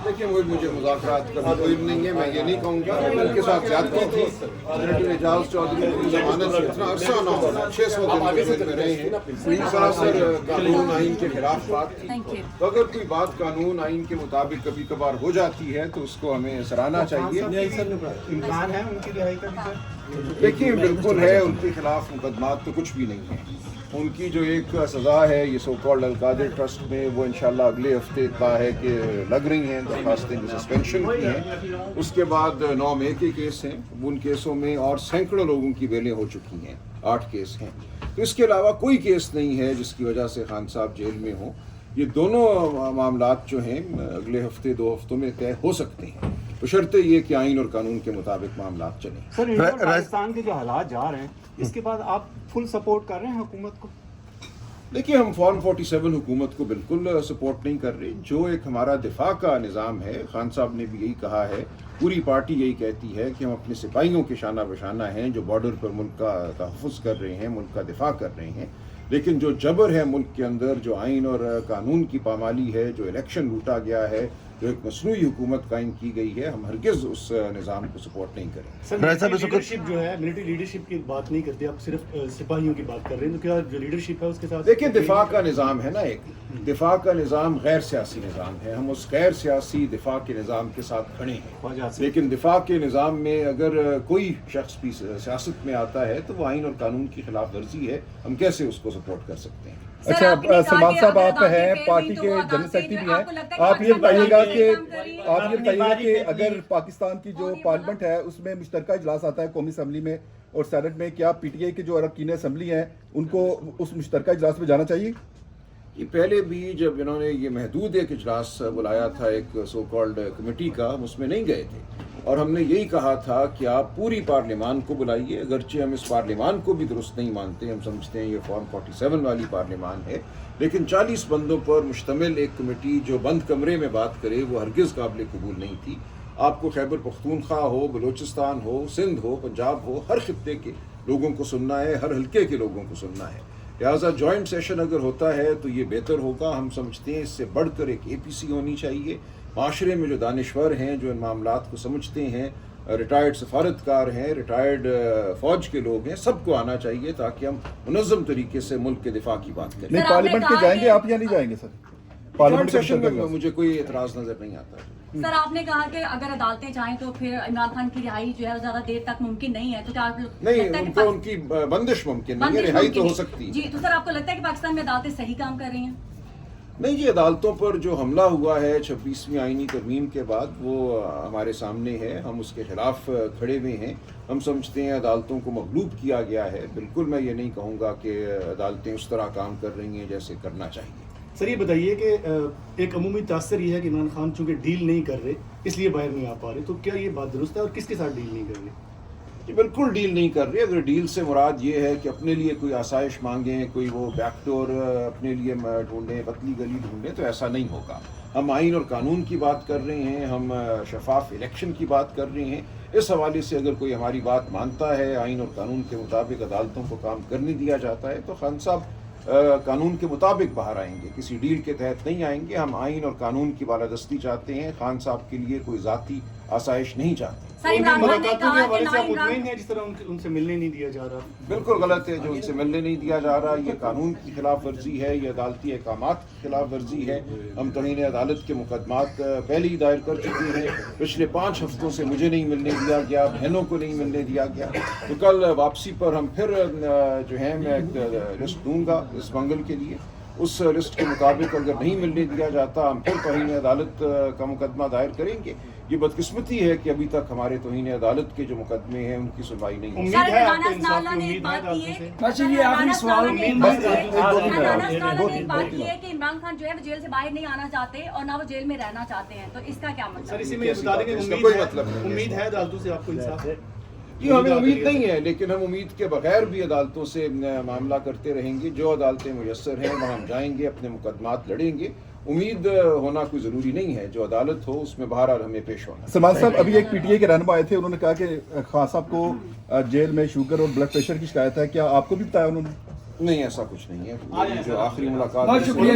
देखिए मुझे मुज़ाकरात का कोई इल्म नहीं है, मैं ये नहीं कहूँगा उनके साथ ज्यादती थी। सेनेटर एजाज चौधरी की जमानत से इतना अरसा ना होना, 600 दिन जेल में रहे हैं, सरासर कानून आइन के खिलाफ बात थी। तो अगर कोई बात कानून आइन के मुताबिक कभी कभार हो जाती है तो उसको हमें सराहना चाहिए। इम्कान है उनकी रिहाई का भी सर? देखिए बिल्कुल है, उनके खिलाफ मुकदमात तो कुछ भी नहीं है। उनकी जो एक सज़ा है ये सो कॉल्ड अल-कादिर ट्रस्ट में, वो इंशाल्लाह अगले हफ्ते इतना है कि लग रही हैं दरखास्तें जो सस्पेंशन की हैं। उसके बाद 9 मई के केस हैं, उन केसों में और सैकड़ों लोगों की बेलें हो चुकी हैं, 8 केस हैं। तो इसके अलावा कोई केस नहीं है जिसकी वजह से खान साहब जेल में हों। ये दोनों मामलात जो हैं अगले हफ्ते 2 हफ्तों में तय हो सकते हैं, बशर्ते ये कि आइन और कानून के मुताबिक मामलात चलें। सर इंडिया और पाकिस्तान के जो हालात जा रहे हैं, इसके बाद आप फुल सपोर्ट कर रहे हैं हुकूमत को? देखिए हम फॉर्म 47 हुकूमत को बिल्कुल सपोर्ट नहीं कर रहे। जो एक हमारा दिफा का निज़ाम है, खान साहब ने भी यही कहा है, पूरी पार्टी यही कहती है कि हम अपने सिपाहियों के शाना बशाना हैं जो बॉर्डर पर मुल्क का तहफ़्फ़ुज़ कर रहे हैं, मुल्क का दिफा कर रहे हैं। लेकिन जो जबर है मुल्क के अंदर, जो आइन और कानून की पामाली है, जो इलेक्शन लूटा गया है, जो एक मसनूई हुकूमत कायम की गई है, हम हरगिज़ उस निज़ाम को सपोर्ट नहीं करें। सर लीडरशिप जो है, मिलिट्री लीडरशिप की बात नहीं करते, आप सिर्फ सिपाहियों की बात कर रहे हैं, तो क्या जो लीडरशिप है उसके साथ? देखिए दिफा का निज़ाम है ना, एक दिफा का निज़ाम गैर सियासी निज़ाम है। हम उस गैर सियासी दिफा के निज़ाम के साथ खड़े हैं, लेकिन दिफा के निज़ाम में अगर कोई शख्स भी सियासत में आता है तो वो आइन और कानून की खिलाफ वर्जी है, हम कैसे उसको सपोर्ट कर सकते हैं? अच्छा सलमान साहब, आप हैं पार्टी के जनरल सेक्रेटरी भी हैं, आप ये बताइएगा कि अगर पाकिस्तान की जो पार्लियामेंट है उसमें मुश्तरका इजलास आता है कौमी असम्बली में और सेनेट में, क्या पीटीआई के जो अरकान असम्बली हैं उनको उस मुश्तरका इजलास में जाना चाहिए? ये पहले भी जब इन्होंने ये महदूद एक इजलास बुलाया था एक सो कॉल्ड कमेटी का, हम उसमें नहीं गए थे और हमने यही कहा था कि आप पूरी पार्लियामान को बुलाइए। अगरचे हम इस पार्लियामान को भी दुरुस्त नहीं मानते, हम समझते हैं ये फॉर्म 47 वाली पार्लियामान है, लेकिन 40 बंदों पर मुश्तमिल एक कमेटी जो बंद कमरे में बात करे वो हरगिज़ काबिल कबूल नहीं थी। आपको खैबर पख्तूनख्वा हो, बलूचिस्तान हो, सिंध हो, पंजाब हो, हर खित्ते के लोगों को सुनना है, हर हल्के के लोगों को सुनना है। लिहाजा जॉइंट सेशन अगर होता है तो ये बेहतर होगा। हम समझते हैं इससे बढ़कर एक APC होनी चाहिए। माशरे में जो दानिश्वर हैं, जो इन मामलात को समझते हैं, रिटायर्ड सफारतकार हैं, रिटायर्ड फ़ौज के लोग हैं, सबको आना चाहिए ताकि हम मुनज़्ज़म तरीके से मुल्क के दिफा की बात करें। नहीं, पार्लियामेंट में जाएंगे आप या नहीं जाएंगे सर? जॉइंट सेशन में मुझे कोई एतराज़ नज़र नहीं आता। सर आपने कहा कि अगर अदालतें चाहें तो फिर इमरान खान की रिहाई जो है ज्यादा देर तक मुमकिन नहीं है, तो क्या आप नहीं, उनको उनकी बंदिश मुमकिन नहीं है, रिहाई तो हो सकती है जी। तो सर आपको लगता है कि पाकिस्तान में अदालतें सही काम कर रही हैं? नहीं जी, अदालतों पर जो हमला हुआ है 26वीं आईनी तरमीम के बाद वो हमारे सामने है, हम उसके खिलाफ खड़े हुए हैं। हम समझते हैं अदालतों को मगलूब किया गया है। बिल्कुल मैं ये नहीं कहूँगा कि अदालतें उस तरह काम कर रही हैं जैसे करना चाहिए। सर ये बताइए कि एक अमूमी तासर ये है कि इमरान खान चूंकि डील नहीं कर रहे इसलिए बाहर नहीं आ पा रहे, तो क्या ये बात दुरुस्त है और किसके साथ डील नहीं कर रहे? ये बिल्कुल डील नहीं कर रहे। अगर डील से मुराद ये है कि अपने लिए कोई आसाइश मांगें, कोई वो बैकडोर अपने लिए ढूंढें, पतली गली ढूंढें, तो ऐसा नहीं होगा। हम आइन और कानून की बात कर रहे हैं, हम शफाफ इलेक्शन की बात कर रहे हैं। इस हवाले से अगर कोई हमारी बात मानता है, आइन और कानून के मुताबिक अदालतों को काम करने दिया जाता है, तो खान साहब कानून के मुताबिक बाहर आएंगे, किसी डील के तहत नहीं आएंगे। हम आइन और कानून की बालादस्ती चाहते हैं, खान साहब के लिए कोई ज़ाती आसाइश नहीं चाहते। जिस तरह उनसे मिलने नहीं दिया जा रहा, बिल्कुल गलत है जो उनसे मिलने नहीं दिया जा रहा। ये कानून की खिलाफ वर्जी है, ये अदालती अहकामात की खिलाफ वर्जी है। हम तौहीन अदालत के मुकदमात पहले ही दायर कर चुके हैं। पिछले 5 हफ्तों से मुझे नहीं मिलने दिया गया, बहनों को नहीं मिलने दिया गया। तो कल वापसी पर हम फिर जो है मैं एक लिस्ट दूंगा इस मंगल के लिए। उस लिस्ट के मुताबिक अगर नहीं मिलने दिया जाता, हम फिर तौहीन अदालत का मुकदमा दायर करेंगे। ये बदकिस्मती है कि अभी तक हमारे तौहीन अदालत के जो मुकदमे हैं उनकी सुनवाई नहीं हुई। उम्मीद है आपको इंसाफ की उम्मीद है अदालतों से? अच्छा ये आखिरी सवाल ने एक बात की है कि इमरान खान जो है वो जेल से बाहर नहीं आना चाहते और ना वो जेल में रहना चाहते हैं, तो इसका क्या मतलब? सर इसी में बता देंगे उम्मीद है अदालतों से आपको इंसाफ? जी हमें उम्मीद नहीं है, लेकिन हम उम्मीद के बगैर भी अदालतों से मामला करते रहेंगे। जो अदालतें मुयस्सर हैं वहाँ हम जाएंगे, अपने मुकदमात लड़ेंगे। उम्मीद होना कोई ज़रूरी नहीं है, जो अदालत हो उसमें बहरहाल हमें पेश होना। सलमान साहब, अभी एक पीटीआई के रहनुमा आए थे, उन्होंने कहा कि खान साहब को जेल में शुगर और ब्लड प्रेशर की शिकायत है, क्या आपको भी बताया उन्होंने? नहीं, ऐसा कुछ नहीं है। जो आखिरी मुलाकात शुक्रिया।